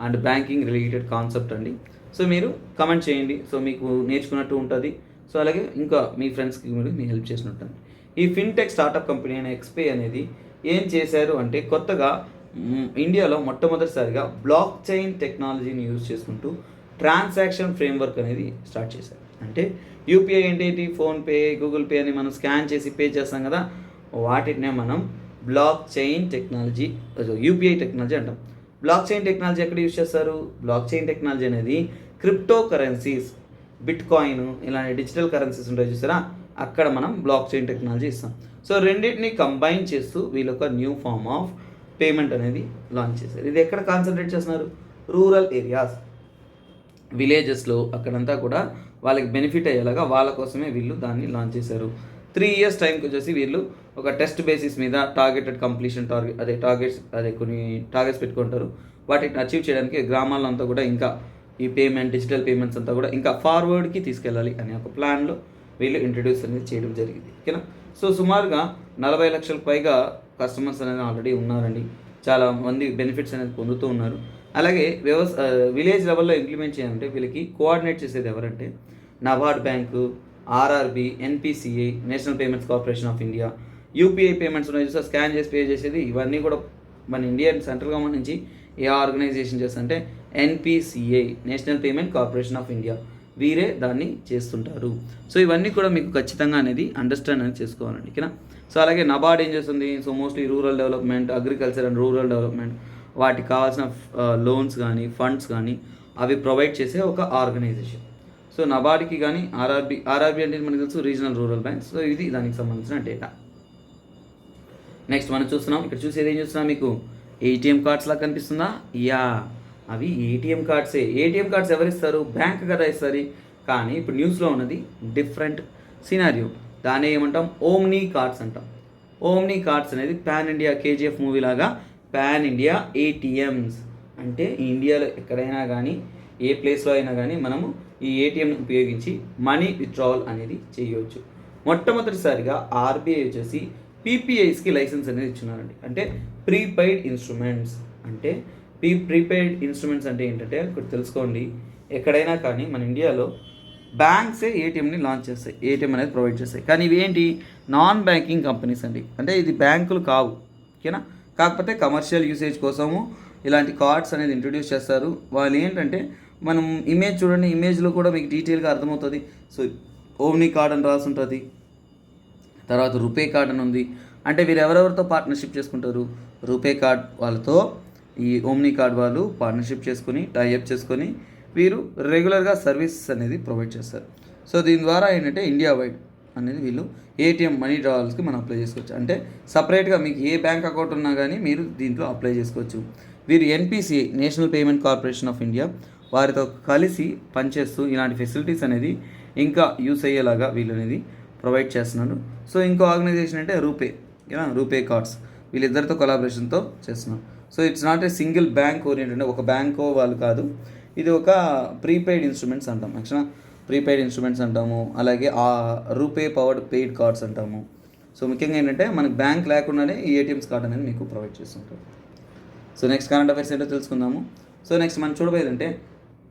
and banking related concept అండి. సో మీరు కమెంట్ చేయండి. సో మీకు నేర్చుకున్నట్టు ఉంటుంది. సో అలాగే ఇంకా మీ ఫ్రెండ్స్కి మీరు హెల్ప్ చేసినట్టు. ఈ ఫిన్టెక్ స్టార్టప్ కంపెనీ అయిన ఎక్స్పే అనేది ఏం చేశారు అంటే కొత్తగా ఇండియాలో మొట్టమొదటిసారిగా బ్లాక్ చైన్ టెక్నాలజీని యూజ్ చేసుకుంటూ ట్రాన్సాక్షన్ ఫ్రేమ్వర్క్ అనేది స్టార్ట్ చేశారు. అంటే యూపీఐ ఏంటి, ఫోన్పే, గూగుల్ పే అని మనం స్కాన్ చేసి పే చేస్తాం కదా, వాటినే మనం block chain technology, UPI technology అంటాం. బ్లాక్ చైన్ టెక్నాలజీ ఎక్కడ యూజ్ చేస్తారు? బ్లాక్ చైన్ టెక్నాలజీ అనేది క్రిప్టో కరెన్సీస్, బిట్ కాయిన్ ఇలాంటి డిజిటల్ కరెన్సీస్ ఉంటాయి చూసారా, అక్కడ మనం బ్లాక్ చైన్ టెక్నాలజీ ఇస్తాం. సో రెండింటిని కంబైన్ చేస్తూ వీళ్ళు ఒక న్యూ ఫార్మ్ ఆఫ్ పేమెంట్ అనేది లాంచ్ చేశారు. ఇది ఎక్కడ కాన్సన్ట్రేట్ చేస్తున్నారు? రూరల్ ఏరియాస్, విలేజెస్లో అక్కడంతా కూడా వాళ్ళకి బెనిఫిట్ అయ్యేలాగా వాళ్ళ కోసమే వీళ్ళు దాన్ని లాంచ్ చేశారు. 3 years టైంకి వచ్చేసి వీళ్ళు ఒక టెస్ట్ బేసిస్ మీద టార్గెటెడ్ కంప్లీషన్ కొన్ని టార్గెట్స్ పెట్టుకుంటారు. వాటిని అచీవ్ చేయడానికి గ్రామాల్లో అంతా కూడా ఇంకా ఈ డిజిటల్ పేమెంట్స్ అంతా కూడా ఇంకా ఫార్వర్డ్కి తీసుకెళ్ళాలి అనే ఒక ప్లాన్లో వీళ్ళు ఇంట్రడ్యూస్ అనేది చేయడం జరిగింది, ఓకేనా. సో సుమారుగా 40 లక్షలకు పైగా కస్టమర్స్ అనేది ఆల్రెడీ ఉన్నారండి. చాలా మంది బెనిఫిట్స్ అనేది పొందుతూ ఉన్నారు. అలాగే విలేజ్ లెవెల్లో ఇంప్లిమెంట్ చేయాలంటే వీళ్ళకి కోఆర్డినేట్ చేసేది ఎవరంటే NABARD bank, RRB, NPCI, national payments corporation of India, UPI payments ఉన్నాయి చూసా, స్కాన్ చేసి పే చేసేది. ఇవన్నీ కూడా మన ఇండియన్ సెంట్రల్ గవర్నమెంట్ నుంచి ఏ ఆర్గనైజేషన్ చేస్తుంటే NPCI, national payment corporation of India, వీరే దాన్ని చేస్తుంటారు. సో ఇవన్నీ కూడా మీకు ఖచ్చితంగా అనేది అండర్స్టాండ్ అనేది చేసుకోవాలండి, ఓకేనా. సో అలాగే నబార్డ్ ఏం చేస్తుంది? So mostly rural development, agriculture and rural development, వాటికి కావాల్సిన లోన్స్ కానీ ఫండ్స్ కానీ అవి ప్రొవైడ్ చేసే ఒక ఆర్గనైజేషన్. సో నబార్డ్కి కానీ ఆర్ఆర్బి అంటే మనకు తెలుసు రీజనల్ రూరల్ బ్యాంక్స్. సో ఇది దానికి సంబంధించిన డేటా. నెక్స్ట్ మనం చూస్తున్నాం, ఇక్కడ చూసి ఏం చూస్తున్నాం, మీకు ఏటీఎం కార్డ్స్ లాగా కనిపిస్తుందా? యా, అవి ఏటీఎం కార్డ్సే. ఏటీఎం కార్డ్స్ ఎవరు ఇస్తారు? బ్యాంక్ కదా ఇస్తారు. కానీ ఇప్పుడు న్యూస్లో ఉన్నది డిఫరెంట్ సినారియో. దాన్ని ఏమంటాం? ఓమ్నీ కార్డ్స్ అంటాం. ఓమ్నీ కార్డ్స్ అనేది పాన్ ఇండియా, కేజీఎఫ్ మూవీ లాగా పాన్ ఇండియా ఏటీఎంస్. అంటే ఇండియాలో ఎక్కడైనా కానీ ఏ ప్లేస్లో అయినా కానీ మనము ఈ ఏటీఎంని ఉపయోగించి మనీ విత్డ్రావల్ అనేది చేయవచ్చు. మొట్టమొదటిసారిగా ఆర్బీఐ వచ్చేసి పీపీఐస్కి లైసెన్స్ అనేది ఇచ్చున్నారండి. అంటే ప్రీపెయిడ్ ఇన్స్ట్రుమెంట్స్. అంటే ప్రీపెయిడ్ ఇన్స్ట్రుమెంట్స్ అంటే ఏంటంటే ఇక్కడ తెలుసుకోండి, ఎక్కడైనా కానీ మన ఇండియాలో బ్యాంక్సే ఏటీఎంని లాంచ్ చేస్తాయి, ఏటీఎం అనేది ప్రొవైడ్ చేస్తాయి. కానీ ఇవి ఏంటి? నాన్ బ్యాంకింగ్ కంపెనీస్ అండి. అంటే ఇది బ్యాంకులు కావు, ఓకేనా. కాకపోతే కమర్షియల్ యూసేజ్ కోసము ఇలాంటి కార్డ్స్ అనేది ఇంట్రడ్యూస్ చేస్తారు. వాళ్ళు ఏంటంటే మనం ఇమేజ్ చూడండి, ఇమేజ్లో కూడా మీకు డీటెయిల్గా అర్థమవుతుంది. సో ఓమ్నీ కార్డ్ అని రాసి ఉంటుంది, తర్వాత రూపే కార్డ్ అని ఉంది. అంటే వీరు ఎవరెవరితో పార్ట్నర్షిప్ చేసుకుంటారు? రూపే కార్డ్ వాళ్ళతో ఈ ఓమ్నీ కార్డ్ వాళ్ళు పార్ట్నర్షిప్ చేసుకొని టైఅప్ చేసుకొని వీరు రెగ్యులర్గా సర్వీసెస్ అనేది ప్రొవైడ్ చేస్తారు. సో దీని ద్వారా ఏంటంటే ఇండియా వైడ్ అనేది వీళ్ళు ఏటీఎం మనీ డ్రావల్స్కి మనం అప్లై చేసుకోవచ్చు. అంటే సపరేట్గా మీకు ఏ బ్యాంక్ అకౌంట్ ఉన్నా కానీ మీరు దీంట్లో అప్లై చేసుకోవచ్చు. వీరు NPCI, national payment corporation of India, వారితో కలిసి పనిచేస్తూ ఇలాంటి ఫెసిలిటీస్ అనేది ఇంకా యూస్ అయ్యేలాగా వీళ్ళు అనేది ప్రొవైడ్ చేస్తున్నారు. సో ఇంకో ఆర్గనైజేషన్ అంటే రూపే కార్డ్స్, వీళ్ళిద్దరితో కొలాబరేషన్తో చేస్తున్నారు. So it's not a single bank oriented, అంటే ఒక బ్యాంకో వాళ్ళు కాదు, ఇది ఒక ప్రీపెయిడ్ ఇన్స్ట్రుమెంట్స్ అంటాం. యాక్చువల్గా ప్రీపెయిడ్ ఇన్స్ట్రుమెంట్స్ అంటాము, అలాగే ఆ రూపే పవర్డ్ పెయిడ్ కార్డ్స్ అంటాము. సో ముఖ్యంగా ఏంటంటే మనకి బ్యాంక్ లేకుండానే ఈ ఏటీఎంస్ కార్డ్ అనేది మీకు ప్రొవైడ్ చేస్తుంటారు. సో నెక్స్ట్ కరెంట్ అఫైర్స్ ఏంటో తెలుసుకుందాము. సో నెక్స్ట్ మనం చూడబోయేదంటే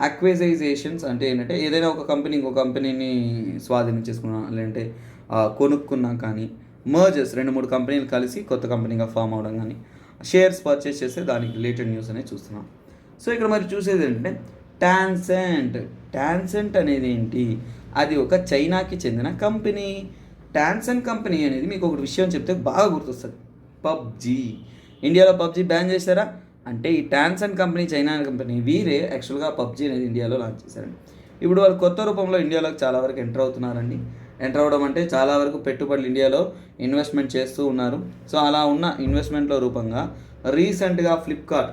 అక్వైజైజేషన్స్ అంటే ఏంటంటే ఏదైనా ఒక కంపెనీ ఇంకో కంపెనీని స్వాధీనం చేసుకున్నా, లేదంటే కొనుక్కున్నా కానీ, మర్జర్స్ 2-3 కంపెనీలు కలిసి కొత్త కంపెనీగా ఫామ్ అవడం కానీ, షేర్స్ పర్చేస్ చేస్తే దానికి రిలేటెడ్ న్యూస్ అనేది చూస్తున్నాం. సో ఇక్కడ మరి చూసేది ఏంటంటే టాన్సెంట్ అనేది ఏంటి, అది ఒక చైనాకి చెందిన కంపెనీ. టాన్సెంట్ కంపెనీ అనేది మీకు ఒక విషయం చెప్తే బాగా గుర్తొస్తుంది, పబ్జీ. ఇండియాలో పబ్జీ బ్యాన్ చేశారా అంటే ఈ టాన్సెంట్ కంపెనీ, చైనా కంపెనీ, వీరే యాక్చువల్గా పబ్జీ అనేది ఇండియాలో లాంచ్ చేశారండి. ఇప్పుడు వాళ్ళు కొత్త రూపంలో ఇండియాలోకి చాలా వరకు ఎంటర్ అవుతున్నారండి. ఎంటర్ అవ్వడం అంటే చాలా వరకు పెట్టుబడులు ఇండియాలో ఇన్వెస్ట్మెంట్ చేస్తూ ఉన్నారు. సో అలా ఉన్న ఇన్వెస్ట్మెంట్లో రూపంగా రీసెంట్గా ఫ్లిప్కార్ట్,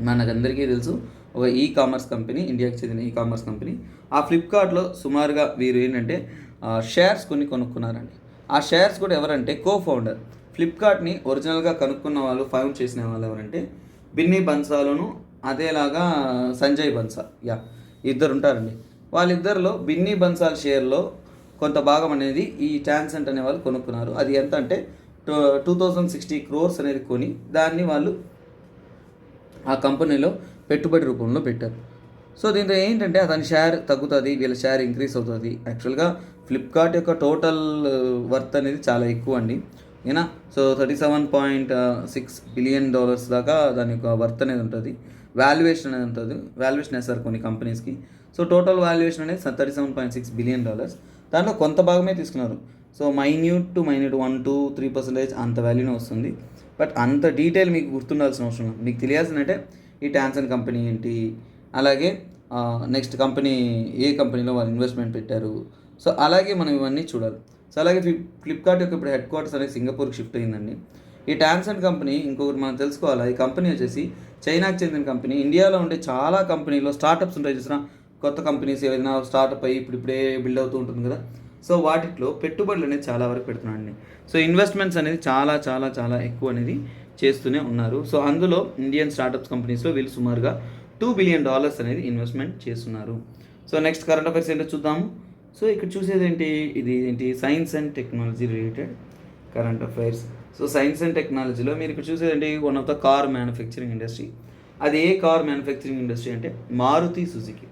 మనకందరికీ తెలుసు, ఒక కామర్స్ కంపెనీ, ఇండియాకి చెందిన కామర్స్ కంపెనీ. ఆ ఫ్లిప్కార్ట్లో సుమారుగా వీరు ఏంటంటే షేర్స్ కొనుక్కున్నారండి. ఆ షేర్స్ కూడా ఎవరంటే ఫౌండర్, ఫ్లిప్కార్ట్ని ఒరిజినల్గా కనుక్కున్న వాళ్ళు, ఫౌండ్ చేసిన వాళ్ళు ఎవరంటే బిన్నీ బన్సాలును, అదేలాగా సంజయ్ బన్సాల్, ఇద్దరు ఉంటారండి. వాళ్ళిద్దరిలో బిన్నీ బన్సాల్ షేర్లో కొంత భాగం అనేది ఈ టాన్సెంట్ అనే వాళ్ళు కొనుక్కున్నారు. అది ఎంత అంటే 2060 crores అనేది కొని దాన్ని వాళ్ళు ఆ కంపెనీలో పెట్టుబడి రూపంలో పెట్టారు. సో దీంతో ఏంటంటే అతని షేర్ తగ్గుతుంది, వీళ్ళ షేర్ ఇంక్రీజ్ అవుతుంది. యాక్చువల్గా ఫ్లిప్కార్ట్ యొక్క టోటల్ వర్త్ అనేది చాలా ఎక్కువ అండి, ఏనా. సో $37.6 billion దాకా దాని యొక్క వర్త్ అనేది ఉంటుంది, వాల్యుయేషన్ అనేది ఉంటుంది. వాల్యుయేషన్ వేస్తారు కొన్ని కంపెనీస్కి. సో టోటల్ వాల్యుయేషన్ అనేది $37.6 billion. దాంట్లో కొంత భాగమే తీసుకున్నారు. సో మైన్యూట్ 1-3% అంత వాల్యూనే వస్తుంది. బట్ అంత డీటెయిల్ మీకు గుర్తుండాల్సిన అవసరం లేదు. మీకు తెలియాల్సిందంటే ఈ టాన్సెంట్ కంపెనీ ఏంటి, అలాగే నెక్స్ట్ కంపెనీ ఏ కంపెనీలో వాళ్ళు ఇన్వెస్ట్మెంట్ పెట్టారు. సో అలాగే మనం ఇవన్నీ చూడాలి. సో అలాగే ఫ్లిప్కార్ట్ యొక్క ఇప్పుడు హెడ్ క్వార్టర్స్ అనేది సింగపూర్కి షిఫ్ట్ అయిందండి. ఈ టాన్సెంట్ కంపెనీ ఇంకొకటి మనం తెలుసుకోవాలి, ఈ కంపెనీ వచ్చేసి చైనాకి చెందిన కంపెనీ. ఇండియాలో ఉండే చాలా కంపెనీలో స్టార్టప్స్ ఉంటాయి చూసిన, కొత్త కంపెనీస్ ఏదైనా స్టార్టప్ అయ్యి ఇప్పుడే బిల్డ్ అవుతూ ఉంటుంది కదా. సో వాటిలో పెట్టుబడులు అనేది చాలా వరకు పెడుతున్నారండి. సో ఇన్వెస్ట్మెంట్స్ అనేది చాలా చాలా చాలా ఎక్కువ అనేది చేస్తూనే ఉన్నారు. సో అందులో ఇండియన్ స్టార్టప్స్ కంపెనీస్లో వీళ్ళు సుమారుగా $2 billion అనేది ఇన్వెస్ట్మెంట్ చేస్తున్నారు. సో నెక్స్ట్ కరెంట్ అఫైర్స్ ఏంటో చూద్దాము. సో ఇక్కడ చూసేది ఏంటి science and technology related current affairs. So science and టెక్నాలజీలో మీరు ఇక్కడ చూసేది one of the car manufacturing industry. అది ఏ కార్ మ్యానుఫ్యాక్చరింగ్ ఇండస్ట్రీ అంటే మారుతి సుజుకి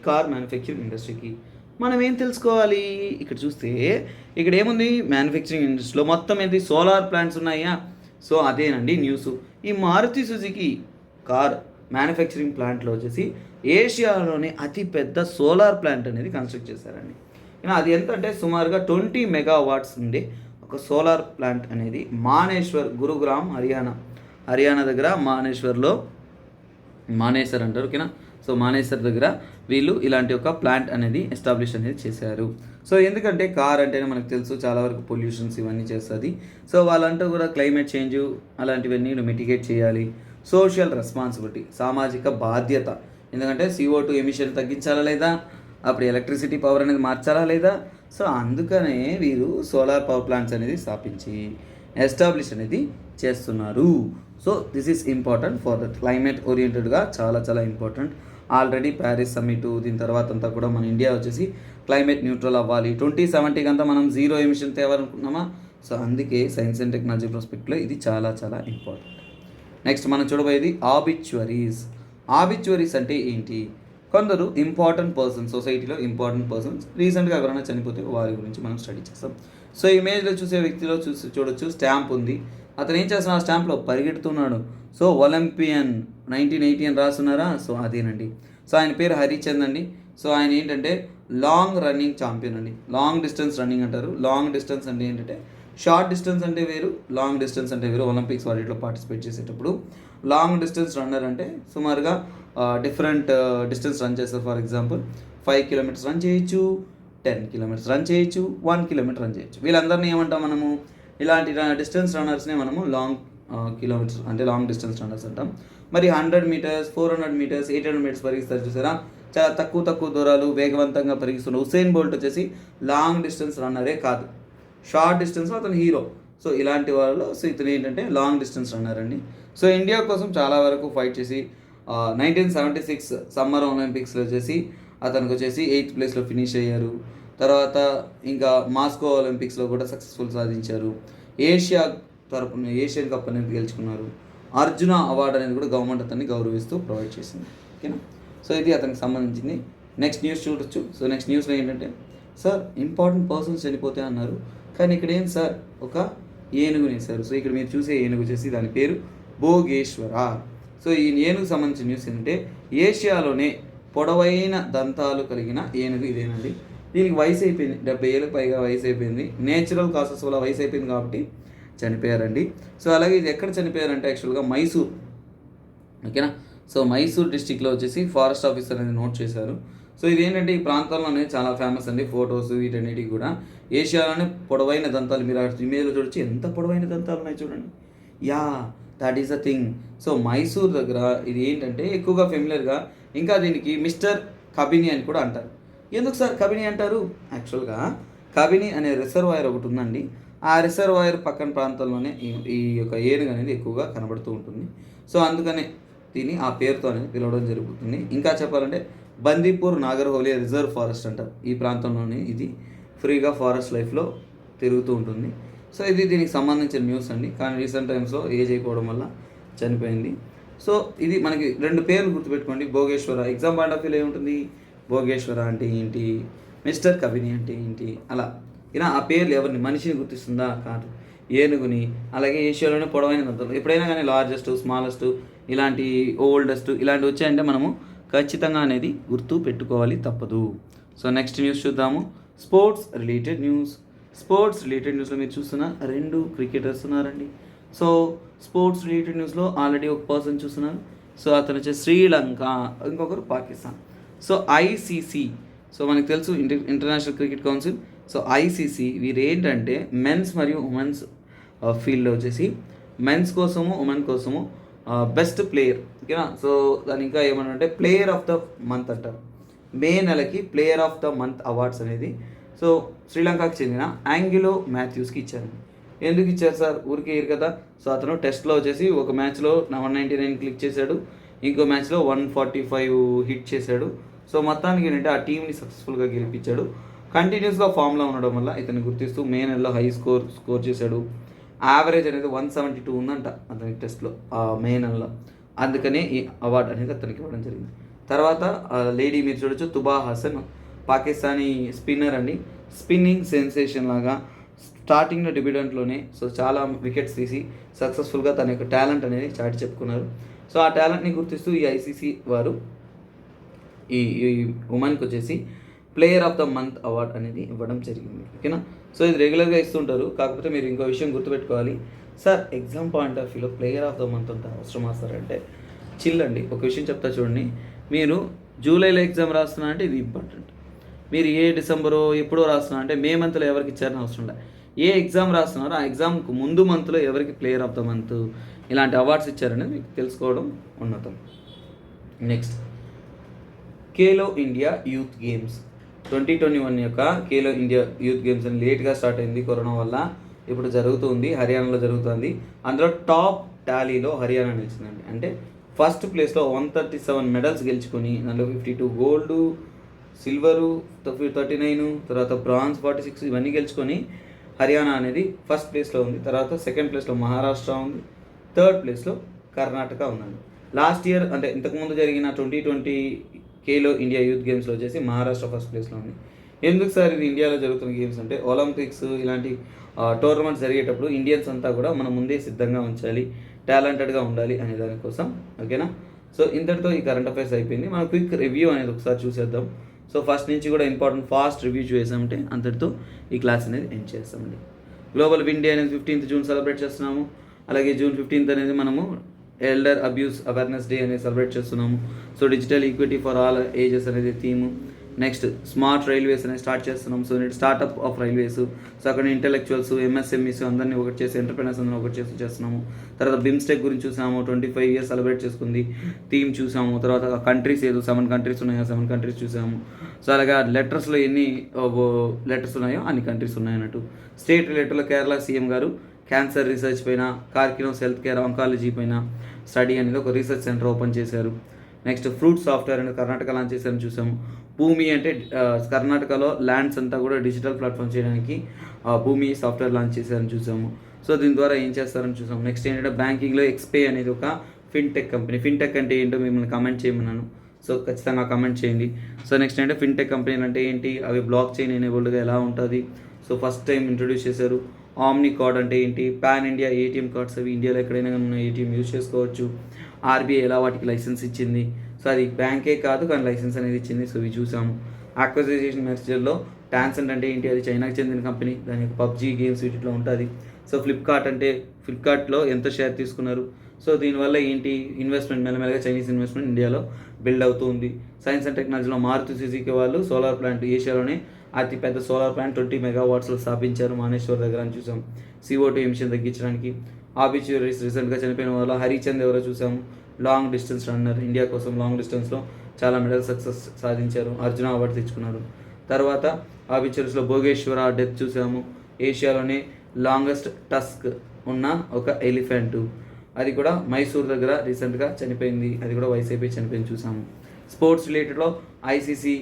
కార్ మ్యానుఫ్యాక్చరింగ్ ఇండస్ట్రీకి మనం ఏం తెలుసుకోవాలి. ఇక్కడ చూస్తే ఇక్కడ ఏముంది, మ్యానుఫ్యాక్చరింగ్ ఇండస్ట్రీలో మొత్తం ఏంటి, సోలార్ ప్లాంట్స్ ఉన్నాయా. సో అదేనండి న్యూస్. ఈ మారుతి సుజుకి కార్ మ్యానుఫ్యాక్చరింగ్ ప్లాంట్లో వచ్చేసి ఏషియాలోనే అతిపెద్ద సోలార్ ప్లాంట్ అనేది కన్స్ట్రక్ట్ చేశారండి. అది ఎంత అంటే సుమారుగా 20 megawatts ఉండే ఒక సోలార్ ప్లాంట్ అనేది మానేశ్వర్, గురుగ్రామ్, హర్యానా దగ్గర మానేశ్వర్ అంటారు, ఓకేనా. సో మానేశ్వర్ దగ్గర వీళ్ళు ఇలాంటి ఒక ప్లాంట్ అనేది ఎస్టాబ్లిష్ అనేది చేశారు. సో ఎందుకంటే కార్ అంటేనే మనకు తెలుసు చాలా వరకు పొల్యూషన్స్ ఇవన్నీ చేస్తుంది. సో వాళ్ళంటూ కూడా క్లైమేట్ చేంజ్ అలాంటివన్నీ మిటిగేట్ చేయాలి. సోషల్ రెస్పాన్సిబిలిటీ, సామాజిక బాధ్యత, ఎందుకంటే CO2 ఎమిషన్ తగ్గించాలా లేదా, అప్పుడు ఎలక్ట్రిసిటీ పవర్ అనేది మార్చాలా లేదా. సో అందుకనే వీరు సోలార్ పవర్ ప్లాంట్స్ అనేది స్థాపించి ఎస్టాబ్లిష్ అనేది చేస్తున్నారు. So this is important for the climate ఓరియంటెడ్గా, చాలా చాలా ఇంపార్టెంట్. ఆల్రెడీ ప్యారిస్ సమ్మిట్, దీని తర్వాత అంతా కూడా మన ఇండియా వచ్చేసి క్లైమేట్ న్యూట్రల్ అవ్వాలి, 2070 అంతా మనం 0 ఎమిషన్ తేవాలనుకున్నామా. సో అందుకే సైన్స్ అండ్ టెక్నాలజీ ప్రాస్పెక్ట్లో ఇది చాలా చాలా ఇంపార్టెంట్. నెక్స్ట్ మనం చూడబోయేది ఆబిచ్యువరీస్ అంటే ఏంటి. కొందరు ఇంపార్టెంట్ పర్సన్స్, సొసైటీలో ఇంపార్టెంట్ పర్సన్స్ రీసెంట్గా ఎవరైనా చనిపోతే వారి గురించి మనం స్టడీ చేస్తాం. సో ఇమేజ్లో చూసే వ్యక్తిలో చూడొచ్చు, స్టాంప్ ఉంది. అతను ఏం చేస్తున్నా, ఆ స్టాంప్లో పరిగెడుతున్నాడు. సో ఒలింపియన్ 1980 అని రాస్తున్నారా. సో అదేనండి. సో ఆయన పేరు హరిచంద్ అండి. సో ఆయన ఏంటంటే లాంగ్ రన్నింగ్ ఛాంపియన్ అండి. లాంగ్ డిస్టెన్స్ రన్నింగ్ అంటారు. లాంగ్ డిస్టెన్స్ అంటే ఏంటంటే షార్ట్ డిస్టెన్స్ అంటే వేరు, లాంగ్ డిస్టెన్స్ అంటే వేరు. ఒలింపిక్స్ వాటిలో పార్టిసిపేట్ చేసేటప్పుడు లాంగ్ డిస్టెన్స్ రన్నర్ అంటే సుమారుగా డిఫరెంట్ డిస్టెన్స్ రన్ చేస్తారు. ఫర్ ఎగ్జాంపుల్ 5 kilometers రన్ చేయొచ్చు, 10 kilometers రన్ చేయొచ్చు, 1 kilometer రన్ చేయొచ్చు. వీళ్ళందరినీ ఏమంటాం మనము, ఇలాంటి డిస్టెన్స్ రన్నర్స్నే మనము లాంగ్ కిలోమీటర్స్ అంటే లాంగ్ డిస్టెన్స్ రన్నర్స్ అంటాం. మరి 100 మీటర్స్, 400 మీటర్స్, 800 మీటర్స్ పరిగిస్తారు చూసారా, చాలా తక్కువ దూరాలు వేగవంతంగా పరిగిస్తున్న ఉసేన్ బోల్ట్ వచ్చేసి లాంగ్ డిస్టెన్స్ రన్నరే కాదు, షార్ట్ డిస్టెన్స్లో అతను హీరో. సో ఇలాంటి వాళ్ళు, సో ఇతను ఏంటంటే లాంగ్ డిస్టెన్స్ రన్నర్ అండి. సో ఇండియా కోసం చాలా వరకు ఫైట్ చేసి 1976 సమ్మర్ ఒలింపిక్స్లో వచ్చేసి అతనికి వచ్చేసి 8th ప్లేస్లో ఫినిష్ అయ్యారు. తర్వాత ఇంకా మాస్కో ఒలింపిక్స్లో కూడా సక్సెస్ఫుల్ సాధించారు. ఏషియా తరపున ఏషియన్ కప్ అనేది గెలుచుకున్నారు. అర్జున అవార్డు అనేది కూడా గవర్నమెంట్ అతన్ని గౌరవిస్తూ ప్రొవైడ్ చేసింది. ఓకేనా, సో ఇది అతనికి సంబంధించింది. నెక్స్ట్ న్యూస్ చూడొచ్చు. సో నెక్స్ట్ న్యూస్లో ఏంటంటే, సార్ ఇంపార్టెంట్ పర్సన్స్ చనిపోతే అన్నారు, కానీ ఇక్కడ ఏం సార్ ఒక ఏనుగుని వేశారు. సో ఇక్కడ మీరు చూసే ఏనుగు వచ్చేసి దాని పేరు భోగేశ్వర. సో ఈ ఏనుగు సంబంధించిన న్యూస్ ఏంటంటే, ఏషియాలోనే పొడవైన దంతాలు కలిగిన ఏనుగు ఇదేనండి. దీనికి వయసు అయిపోయింది, 70 ఏళ్ళకి పైగా వయసు అయిపోయింది. నేచురల్ కాసెస్ వల్ల వయసు అయిపోయింది కాబట్టి చనిపోయారండి. సో అలాగే ఇది ఎక్కడ చనిపోయారంటే యాక్చువల్గా మైసూర్. ఓకేనా, సో మైసూర్ డిస్టిక్లో వచ్చేసి ఫారెస్ట్ ఆఫీసర్ అనేది నోట్ చేశారు. సో ఇదేంటంటే ఈ ప్రాంతంలోనే చాలా ఫేమస్ అండి, ఫొటోస్ వీటన్నిటికి కూడా. ఏషియాలోనే పొడవైన దంతాలు, మీరు ఇమేజ్లో చూడొచ్చు ఎంత పొడవైన దంతాలు ఉన్నాయి చూడండి. Yeah, that is a thing. So Mysore దగ్గర ఇది ఏంటంటే ఎక్కువగా ఫెమిలియర్గా, ఇంకా దీనికి మిస్టర్ కబిని అని కూడా అంటారు. ఎందుకు సార్ కబిని అంటారు? యాక్చువల్గా కబిని అనే రిజర్వాయర్ ఒకటి ఉందండి. ఆ రిజర్వాయర్ పక్కన ప్రాంతంలోనే ఈ యొక్క ఏనుగు అనేది ఎక్కువగా కనబడుతూ ఉంటుంది. సో అందుకనే దీన్ని ఆ పేరుతో అనేది పిలవడం జరుగుతుంది. ఇంకా చెప్పాలంటే బందీపూర్ నాగర్హోలి రిజర్వ్ ఫారెస్ట్ అంటారు. ఈ ప్రాంతంలోనే ఇది ఫ్రీగా ఫారెస్ట్ లైఫ్లో తిరుగుతూ ఉంటుంది. సో ఇది దీనికి సంబంధించిన న్యూస్ అండి. కానీ రీసెంట్ టైమ్స్లో ఏజ్ అయిపోవడం వల్ల చనిపోయింది. సో ఇది మనకి 2 పేర్లు గుర్తుపెట్టుకోండి. భోగేశ్వర, ఎగ్జామ్ పాయింట్ ఆఫ్ వ్యూలో ఏముంటుంది, భోగేశ్వర అంటే ఏంటి, మిస్టర్ కబిని అంటే ఏంటి, అలా ఇలా ఆ పేర్లు ఎవరిని, మనిషిని గుర్తిస్తుందా? కాదు, ఏనుగుని. అలాగే ఏషియాలోనే పొడవైన దంతాలు. ఎప్పుడైనా కానీ లార్జెస్ట్, స్మాలెస్ట్, ఇలాంటి ఓల్డెస్ట్ ఇలాంటివి వచ్చాయంటే మనము ఖచ్చితంగా అనేది గుర్తు పెట్టుకోవాలి, తప్పదు. సో నెక్స్ట్ న్యూస్ చూద్దాము. స్పోర్ట్స్ రిలేటెడ్ న్యూస్లో మీరు చూస్తున్న 2 క్రికెటర్స్ ఉన్నారండి. సో స్పోర్ట్స్ రిలేటెడ్ న్యూస్లో ఆల్రెడీ ఒక పర్సన్ చూస్తున్నారు. సో అతను వచ్చేసి శ్రీలంక, ఇంకొకరు పాకిస్తాన్. సో ఐసీసీ, సో మనకు తెలుసు international cricket council. So ICC వీరు ఏంటంటే మెన్స్ మరియు ఉమెన్స్ ఫీల్డ్లో వచ్చేసి మెన్స్ కోసము ఉమెన్ కోసము బెస్ట్ ప్లేయర్, ఓకేనా. సో దాని ఇంకా ఏమన్నా ప్లేయర్ ఆఫ్ ద మంత్ అంటారు. మే నెలకి player of the month awards అనేది సో శ్రీలంకకి చెందిన యాంగిలో మాథ్యూస్కి ఇచ్చారు. ఎందుకు ఇచ్చారు సార్? ఊరికే ఇరు కదా. సో అతను టెస్ట్లో వచ్చేసి ఒక మ్యాచ్లో 199 క్లిక్ చేశాడు, ఇంకో మ్యాచ్లో 145 హిట్ చేశాడు. సో మొత్తానికి ఏంటంటే ఆ టీంని సక్సెస్ఫుల్గా గెలిపించాడు. కంటిన్యూస్గా ఫామ్లో ఉండడం వల్ల ఇతన్ని గుర్తిస్తూ మే నెలలో హై స్కోర్ చేశాడు. యావరేజ్ అనేది 172 ఉందంట అతనికి టెస్ట్లో మే నెలలో. అందుకనే ఈ అవార్డు అనేది అతనికి ఇవ్వడం జరిగింది. తర్వాత లేడీ మీరు చూడొచ్చు, తుబా హసన్, పాకిస్తానీ స్పిన్నర్ అండి. స్పిన్నింగ్ సెన్సేషన్ లాగా స్టార్టింగ్లో డెబ్యూటెంట్లోనే సో చాలా వికెట్స్ తీసి సక్సెస్ఫుల్గా తన యొక్క టాలెంట్ అనేది చాటి చెప్పుకున్నారు. సో ఆ టాలెంట్ని గుర్తిస్తూ ఈ ఐసీసీ వారు ఈ ఉమెన్కి వచ్చేసి player of the month award అనేది ఇవ్వడం జరిగింది. ఓకేనా, సో ఇది రెగ్యులర్గా ఇస్తుంటారు. కాకపోతే మీరు ఇంకో విషయం గుర్తుపెట్టుకోవాలి, సార్ ఎగ్జామ్ పాయింట్ ఆఫ్ వ్యూలో ప్లేయర్ ఆఫ్ ద మంత్ అంత అవసరమా సార్ అంటే, చిల్ అండి. ఒక విషయం చెప్తా చూడండి, మీరు జూలైలో ఎగ్జామ్ రాస్తున్నా అంటే ఇది ఇంపార్టెంట్. మీరు ఏ డిసెంబరో ఎప్పుడో రాస్తున్నా అంటే మే మంత్లో ఎవరికి ఇచ్చారని అవసరం లేదు. ఏ ఎగ్జామ్ రాస్తున్నారో ఆ ఎగ్జామ్కు ముందు మంత్లో ఎవరికి ప్లేయర్ ఆఫ్ ద మంత్ ఇలాంటి అవార్డ్స్ ఇచ్చారనేది మీకు తెలుసుకోవడం ఉన్నతం. Next, Khelo India youth games 2021 యొక్క ఖేలో ఇండియా యూత్ గేమ్స్ అని లేట్గా స్టార్ట్ అయింది కరోనా వల్ల. ఇప్పుడు జరుగుతుంది, హర్యానాలో జరుగుతుంది. అందులో టాప్ టాలీలో హర్యానా నిలిచిందండి. అంటే ఫస్ట్ ప్లేస్లో 137 మెడల్స్ గెలుచుకొని దాంట్లో 52 గోల్డ్, సిల్వరు 39, తర్వాత బ్రాంజ్ 46 ఇవన్నీ గెలుచుకొని హర్యానా అనేది ఫస్ట్ ప్లేస్లో ఉంది. తర్వాత సెకండ్ ప్లేస్లో మహారాష్ట్ర ఉంది, థర్డ్ ప్లేస్లో కర్ణాటక ఉందండి. లాస్ట్ ఇయర్ అంటే ఇంతకుముందు జరిగిన 2020 ఖేలో ఇండియా యూత్ గేమ్స్లో వచ్చేసి మహారాష్ట్ర ఫస్ట్ ప్లేస్లో ఉంది. ఎందుకు సార్ ఇది ఇండియాలో జరుగుతున్న గేమ్స్ అంటే, ఒలింపిక్స్ ఇలాంటి టోర్నమెంట్స్ జరిగేటప్పుడు ఇండియన్స్ అంతా కూడా మనం ముందే సిద్ధంగా ఉంచాలి, టాలెంటెడ్గా ఉండాలి అనే దానికోసం. ఓకేనా, సో ఇంతటితో ఈ కరెంట్ అఫైర్స్ అయిపోయింది. మనం క్విక్ రివ్యూ అనేది ఒకసారి చూసేద్దాం. సో ఫస్ట్ నుంచి కూడా ఇంపార్టెంట్ ఫాస్ట్ రివ్యూ చేసామంటే అంతటితో ఈ క్లాస్ అనేది ఎండ్ చేస్తామండి. గ్లోబల్ విన్ డే అనేది 15th జూన్ సెలబ్రేట్ చేస్తున్నాము. అలాగే జూన్ 15th అనేది మనము ఎల్డర్ అబ్యూస్ అవేర్నెస్ డే అనేది సెలబ్రేట్ చేస్తున్నాము. So digital equity for all ages అనేది థీము. నెక్స్ట్ స్మార్ట్ రైల్వేస్ అనేది స్టార్ట్ చేస్తున్నాం. So startup of railways. So అక్కడ ఇంటెలెక్చువల్స్, ఎంఎస్ఎంఈస్ అందరినీ ఒకటి చేసి, ఎంటర్ప్రెనర్స్ అందరినీ ఒకటి చేసి చేస్తున్నాము. తర్వాత బిమ్స్టెక్ గురించి చూసాము, 25 ఇయర్స్ సెలబ్రేట్ చేసుకుంది, థీమ్ చూసాము. తర్వాత కంట్రీస్ ఏదో 7 కంట్రీస్ ఉన్నాయో 7 కంట్రీస్ చూసాము. సో అలాగా లెటర్స్లో ఎన్ని లెటర్స్ ఉన్నాయో అన్ని కంట్రీస్ ఉన్నాయన్నట్టు. స్టేట్ రిలేటెడ్లో కేరళ సీఎం గారు క్యాన్సర్ రీసెర్చ్ పైన, కార్కినోస్ హెల్త్ కేర్ ఆంకాలజీ పైన స్టడీ అనేది ఒక రీసెర్చ్ సెంటర్ ఓపెన్ చేశారు. నెక్స్ట్ ఫ్రూట్ సాఫ్ట్వేర్ అనేది కర్ణాటక లాంచ్ చేశారని చూసాము. భూమి అంటే కర్ణాటకలో ల్యాండ్స్ అంతా కూడా డిజిటల్ ప్లాట్ఫామ్ చేయడానికి భూమి సాఫ్ట్వేర్ లాంచ్ చేశారని చూసాము. సో దీని ద్వారా ఏం చేస్తారని చూసాము. నెక్స్ట్ ఏంటంటే బ్యాంకింగ్లో ఎక్స్పే అనేది ఒక ఫిన్టెక్ కంపెనీ. ఫిన్టెక్ అంటే ఏంటో మిమ్మల్ని కమెంట్ చేయమన్నాను. సో ఖచ్చితంగా కమెంట్ చేయండి. సో నెక్స్ట్ ఏంటంటే ఫిన్టెక్ కంపెనీలు అంటే ఏంటి, అవి బ్లాక్ చైన్ ఎనేబుల్డ్గా ఎలా ఉంటుంది. సో ఫస్ట్ టైం ఇంట్రొడ్యూస్ చేశారు. ఆమ్ని కార్డ్ అంటే ఏంటి, పాన్ ఇండియా ఏటీఎం కార్డ్స్, అవి ఇండియాలో ఎక్కడైనా ఉన్న ఏటీఎం యూజ్ చేసుకోవచ్చు. ఆర్బీఐ ఎలా వాటికి లైసెన్స్ ఇచ్చింది. సో అది బ్యాంకే కాదు కానీ లైసెన్స్ అనేది ఇచ్చింది. సో ఇవి చూసాము. అక్విజిషన్ మెసేజ్లో టాన్సెంట్ అంటే ఏంటి, అది చైనాకి చెందిన కంపెనీ, దాని యొక్క పబ్జీ గేమ్స్ వీటిలో ఉంటుంది. సో ఫ్లిప్కార్ట్ అంటే ఫ్లిప్కార్ట్లో ఎంత షేర్ తీసుకున్నారు. సో దీనివల్ల ఏంటి, ఇన్వెస్ట్మెంట్ మెల్లమెల్లగా చైనీస్ ఇన్వెస్ట్మెంట్ ఇండియాలో బిల్డ్ అవుతుంది. సైన్స్ అండ్ టెక్నాలజీలో మారుతి సుజుకి వాళ్ళు సోలార్ ప్లాంట్, ఏషియాలోనే అతిపెద్ద సోలార్ ప్లాంట్ 20 మెగావాట్స్లో స్థాపించారు మానేశ్వర్ దగ్గర అని చూసాం, CO2 ఎమిషన్ తగ్గించడానికి. ఆబిచ్యూరీస్ రీసెంట్గా చనిపోయిన వాళ్ళ హరిచంద్ ఎవరో చూసాము, లాంగ్ డిస్టెన్స్ రన్నర్, ఇండియా కోసం లాంగ్ డిస్టెన్స్లో చాలా మెడల్ సక్సెస్ సాధించారు, అర్జున అవార్డు తెచ్చుకున్నారు. తర్వాత ఆబిచ్యూరీస్లో భోగేశ్వర డెత్ చూసాము, ఏషియాలోనే లాంగెస్ట్ టస్క్ ఉన్న ఒక ఎలిఫెంటు, అది కూడా మైసూర్ దగ్గర రీసెంట్గా చనిపోయింది, అది కూడా వయసు అయిపోయి చనిపోయింది చూసాము. స్పోర్ట్స్ రిలేటెడ్లో ICC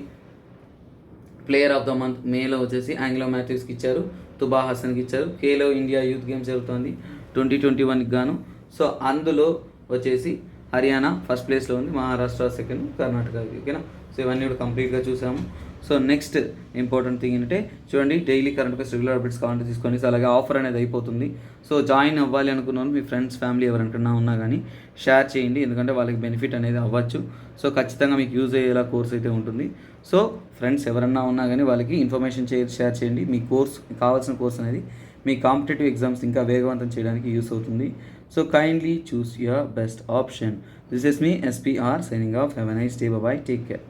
player of the month మేలో వచ్చేసి ఆంగ్లో మాథ్యూస్కి ఇచ్చారు, తుబా హసన్కి ఇచ్చారు. ఖేలో ఇండియా యూత్ గేమ్స్ జరుగుతుంది 2021కి గాను. సో అందులో వచ్చేసి హర్యానా ఫస్ట్ ప్లేస్లో ఉంది, మహారాష్ట్ర సెకండ్, కర్ణాటక. ఓకేనా. సో ఇవన్నీ కూడా కంప్లీట్గా చూసాము. సో నెక్స్ట్ ఇంపార్టెంట్ థింగ్ ఏంటంటే చూడండి, daily current affairs regular updates కావాలంటే తీసుకోండి. సో అలాగే ఆఫర్ అనేది అయిపోతుంది. సో జాయిన్ అవ్వాలి అనుకున్నాను, మీ ఫ్రెండ్స్ ఫ్యామిలీ ఎవరికన్నా ఉన్నా కానీ షేర్ చేయండి, ఎందుకంటే వాళ్ళకి బెనిఫిట్ అనేది అవ్వచ్చు. సో ఖచ్చితంగా మీకు యూజ్ అయ్యేలా కోర్స్ అయితే ఉంటుంది. సో ఫ్రెండ్స్ ఎవరన్నా ఉన్నా కానీ వాళ్ళకి ఇన్ఫర్మేషన్ షేర్ చేయండి. మీ కోర్స్ కావాల్సిన కోర్స్ అనేది మీ కాంపిటేటివ్ ఎగ్జామ్స్ ఇంకా వేగవంతం చేయడానికి యూస్ అవుతుంది. So kindly choose your best option. This is me SPR signing off. Have a nice day. By. Take care.